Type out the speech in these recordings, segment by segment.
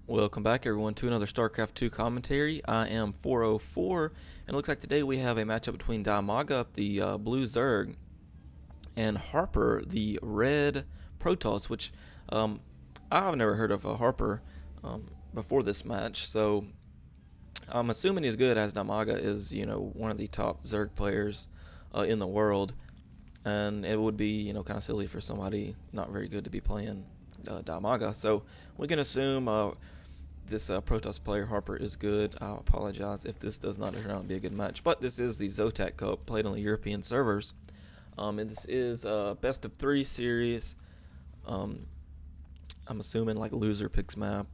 Welcome back, everyone, to another StarCraft 2 commentary. I am 404, and it looks like today we have a matchup between Dimaga, the blue Zerg, and Harper, the red Protoss, which I've never heard of a Harper before this match, so I'm assuming he's good, as Dimaga is, one of the top Zerg players in the world, and it would be, kind of silly for somebody not very good to be playing Dimaga. So we can assume this Protoss player Harper is good. I apologize if this does not turn out to be a good match, but this is the Zotac Cup played on the European servers, and this is a best of 3 series. I'm assuming like loser picks map,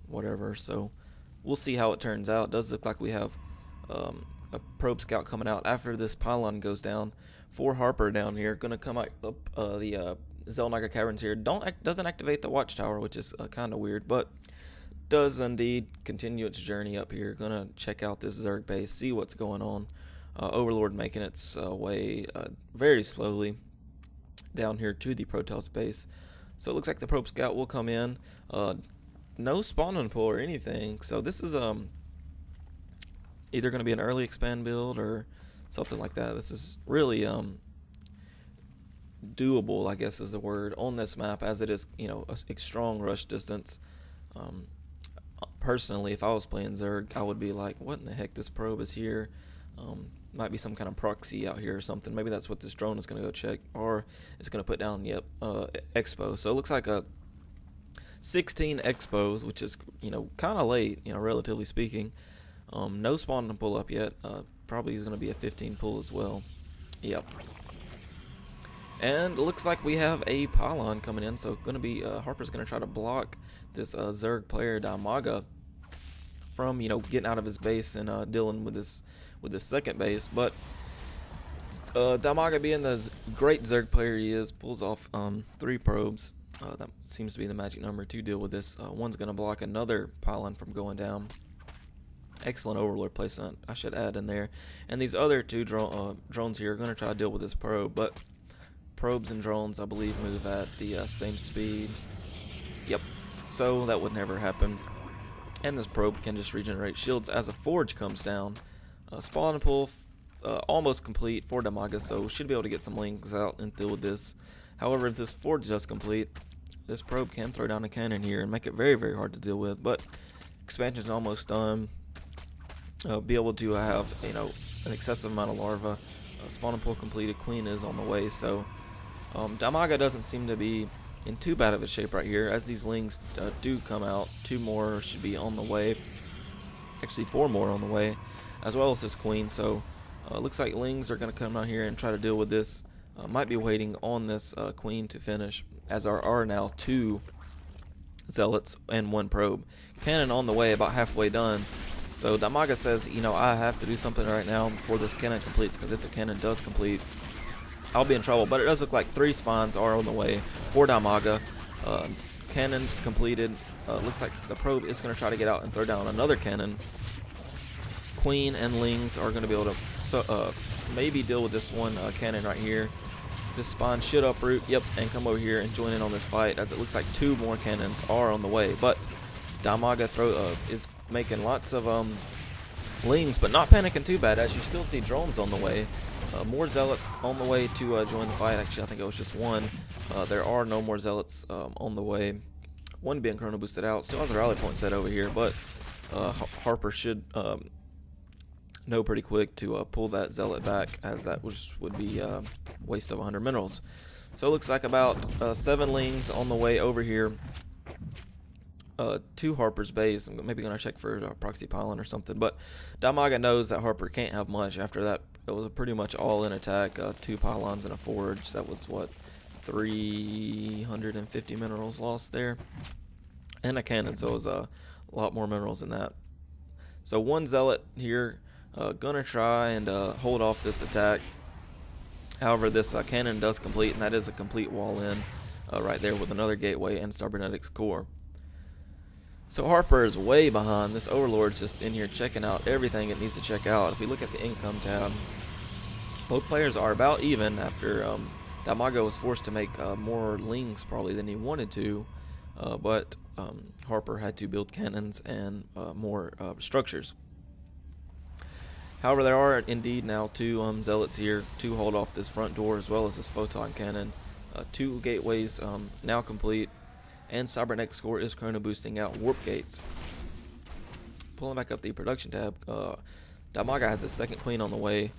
whatever. So we'll see how it turns out. It does look like we have a probe scout coming out after this pylon goes down for Harper down here. Gonna come up the Xel'Naga Caverns here. Doesn't activate the watchtower, which is kind of weird, but does indeed continue its journey up here. Gonna check out this Zerg base, see what's going on. Overlord making its way very slowly down here to the Protoss base. So it looks like the probe scout will come in. No spawn pull or anything. So this is either going to be an early expand build or something like that. This is really doable, I guess is the word, on this map, as it is, a strong rush distance. Personally, if I was playing Zerg, I would be like, what in the heck, this probe is here. Might be some kind of proxy out here or something. Maybe that's what this drone is going to go check, or it's going to put down, expo. So it looks like a 16 expos, which is, kind of late, relatively speaking. No spawn to pull up yet. Probably is going to be a 15 pull as well. Yep. And it looks like we have a pylon coming in, so going to be Harper's going to try to block this Zerg player Dimaga from getting out of his base and dealing with this second base. But Dimaga, being the great Zerg player he is, pulls off 3 probes. That seems to be the magic number to deal with this. One's going to block another pylon from going down. Excellent Overlord placement, I should add in there. And these other 2 drones here are going to try to deal with this probe, but probes and drones, I believe, move at the same speed. Yep, so that would never happen. And this probe can just regenerate shields as a forge comes down. Spawn and pull almost complete for Dimaga, so should be able to get some links out and deal with this. However, if this forge does complete, this probe can throw down a cannon here and make it very, very hard to deal with. But expansion is almost done. Be able to have an excessive amount of larvae. Spawn and pull completed. Queen is on the way, so Dimaga doesn't seem to be in too bad of a shape right here. As these lings do come out, 2 more should be on the way. Actually, 4 more on the way, as well as this queen. So looks like lings are going to come out here and try to deal with this. Might be waiting on this queen to finish, as there are now 2 zealots and 1 probe. Cannon on the way, about halfway done. So Dimaga says, I have to do something right now before this cannon completes, because if the cannon does complete, I'll be in trouble. But it does look like 3 spawns are on the way for Dimaga. Cannon completed. Looks like the probe is going to try to get out and throw down another cannon. Queen and lings are going to be able to maybe deal with this one cannon right here. This spawn should uproot, yep, and come over here and join in on this fight, as it looks like 2 more cannons are on the way. But Dimaga is making lots of lings, but not panicking too bad, as you still see drones on the way. More zealots on the way to join the fight. Actually, I think it was just 1. There are no more zealots on the way. 1 being chrono boosted out. Still has a rally point set over here, but Harper should know pretty quick to pull that zealot back, as that would be a waste of 100 minerals. So it looks like about 7 lings on the way over here to Harper's base. I'm maybe going to check for a proxy pylon or something, but Dimaga knows that Harper can't have much after that. It was a pretty much all-in attack, 2 pylons and a forge. That was, what, 350 minerals lost there, and a cannon, so it was a lot more minerals than that. So 1 zealot here, gonna try and hold off this attack. However, this cannon does complete, and that is a complete wall-in right there with another gateway and cybernetics core. So Harper is way behind. This Overlord's just in here checking out everything it needs to check out. If we look at the income tab, both players are about even after Dimaga was forced to make more lings probably than he wanted to. But Harper had to build cannons and more structures. However, there are indeed now 2 zealots here to hold off this front door as well as this photon cannon. 2 gateways now complete, and Cybernetic score is chrono boosting out warp gates. Pulling back up the production tab, Dimaga has a second queen on the way.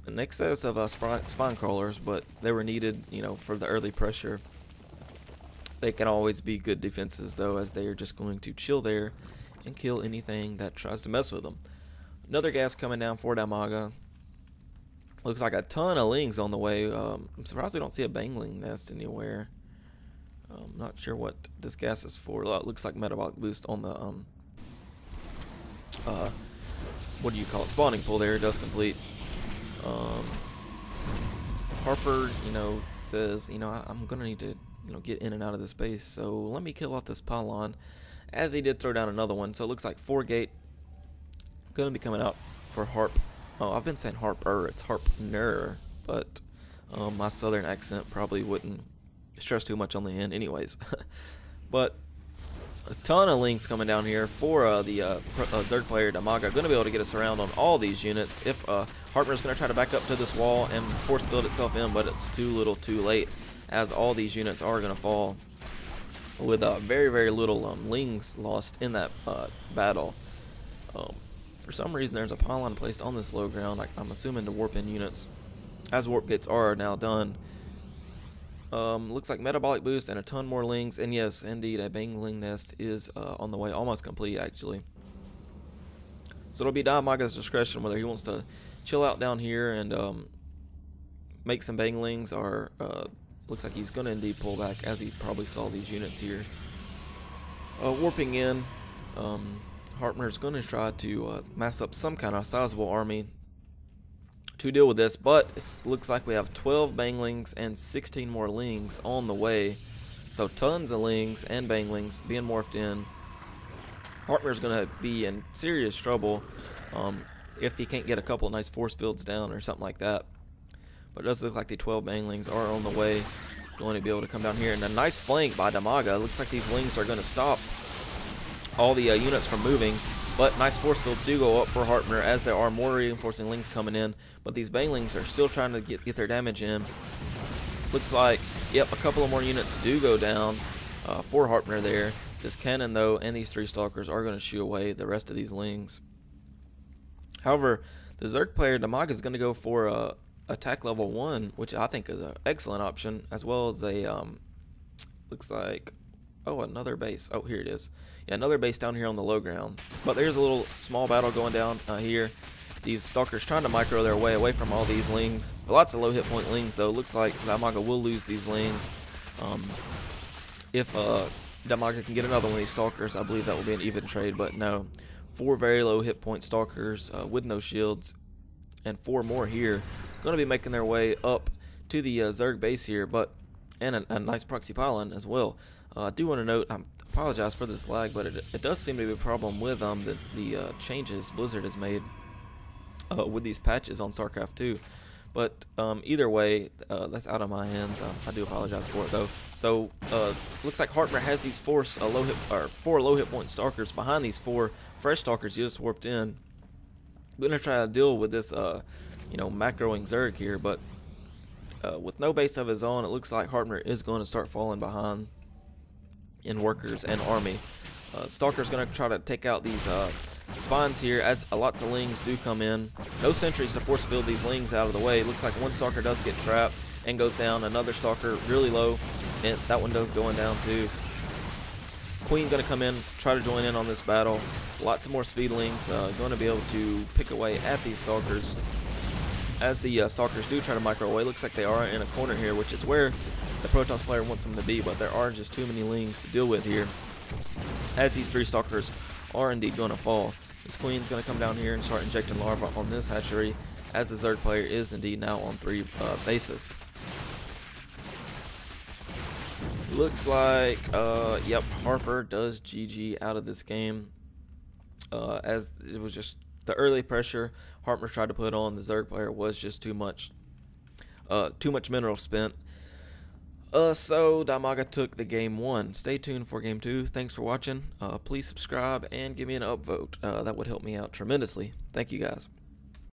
An excess of spine crawlers, but they were needed, for the early pressure. They can always be good defenses, though, as they are just going to chill there and kill anything that tries to mess with them. Another gas coming down for Dimaga. Looks like a ton of lings on the way. I'm surprised we don't see a bangling nest anywhere. I'm not sure what this gas is for. It looks like metabolic boost on the what do you call it? Spawning pool there. It does complete. Harper, says, I'm gonna need to, get in and out of this base. So let me kill off this pylon, as he did throw down another one. So it looks like 4 gate gonna be coming out for Harp. Oh, I've been saying Harper. It's Harpner, but my southern accent probably wouldn't stress too much on the end, anyways. But a ton of links coming down here for the Zerg player Dimaga. Going to be able to get us around on all these units. If Harpner's going to try to back up to this wall and force build itself in, but it's too little too late, as all these units are going to fall with very, very little lings lost in that battle. For some reason, there's a pylon placed on this low ground. I'm assuming to warp in units, as warp gates are now done. Looks like metabolic boost and a ton more lings, and yes, indeed, a bangling nest is on the way, almost complete actually. So it'll be Dimaga's discretion whether he wants to chill out down here and make some banglings, or looks like he's going to indeed pull back, as he probably saw these units here warping in. Harpner's going to try to mass up some kind of sizable army to deal with this, but it looks like we have 12 banglings and 16 more lings on the way. So tons of lings and banglings being morphed in. Harpner's going to be in serious trouble if he can't get a couple of nice force fields down or something like that. But it does look like the 12 banglings are on the way, going to be able to come down here. And a nice flank by Dimaga. Looks like these lings are going to stop all the units from moving, but nice force fields do go up for Harpner, as there are more reinforcing lings coming in, but these banglings are still trying to get their damage in. Looks like, yep, a couple of more units do go down for Harpner there. This cannon, though, and these 3 stalkers are going to shoo away the rest of these lings. However, the Zerg player Dimaga is going to go for attack level 1, which I think is an excellent option, as well as a, looks like, oh, another base. Oh, here it is. Yeah, another base down here on the low ground. But there's a little small battle going down here. These stalkers trying to micro their way away from all these lings. Lots of low hit point lings, though. Looks like Dimaga will lose these lings. If Dimaga can get another one of these stalkers, I believe that will be an even trade. But no, 4 very low hit point stalkers with no shields, and 4 more here. Going to be making their way up to the Zerg base here, and a nice proxy pylon as well. I do want to note, I apologize for this lag, but it does seem to be a problem with the changes Blizzard has made with these patches on StarCraft 2. But either way, that's out of my hands. I do apologize for it, though. So looks like Harpner has these 4 low hit point stalkers behind these 4 fresh stalkers you just warped in. We're gonna try to deal with this, macroing Zerg here, but with no base of his own, it looks like Harpner is going to start falling behind in workers and army. Stalker's going to try to take out these spawns here, as lots of lings do come in. No sentries to force field these lings out of the way. Looks like one stalker does get trapped and goes down. Another stalker really low, and that one does going down too. Queen going to come in, try to join in on this battle. Lots of more speedlings going to be able to pick away at these stalkers, as the stalkers do try to micro away. Looks like they are in a corner here, which is where the Protoss player wants them to be, but there are just too many lings to deal with here, as these 3 stalkers are indeed going to fall. This Queen's going to come down here and start injecting larvae on this hatchery, as the Zerg player is indeed now on 3 bases. Looks like, yep, Harper does GG out of this game, as it was just the early pressure Harpner tried to put on the Zerg player was just too much mineral spent. So Dimaga took the game 1. Stay tuned for game 2. Thanks for watching. Please subscribe and give me an upvote. That would help me out tremendously. Thank you guys.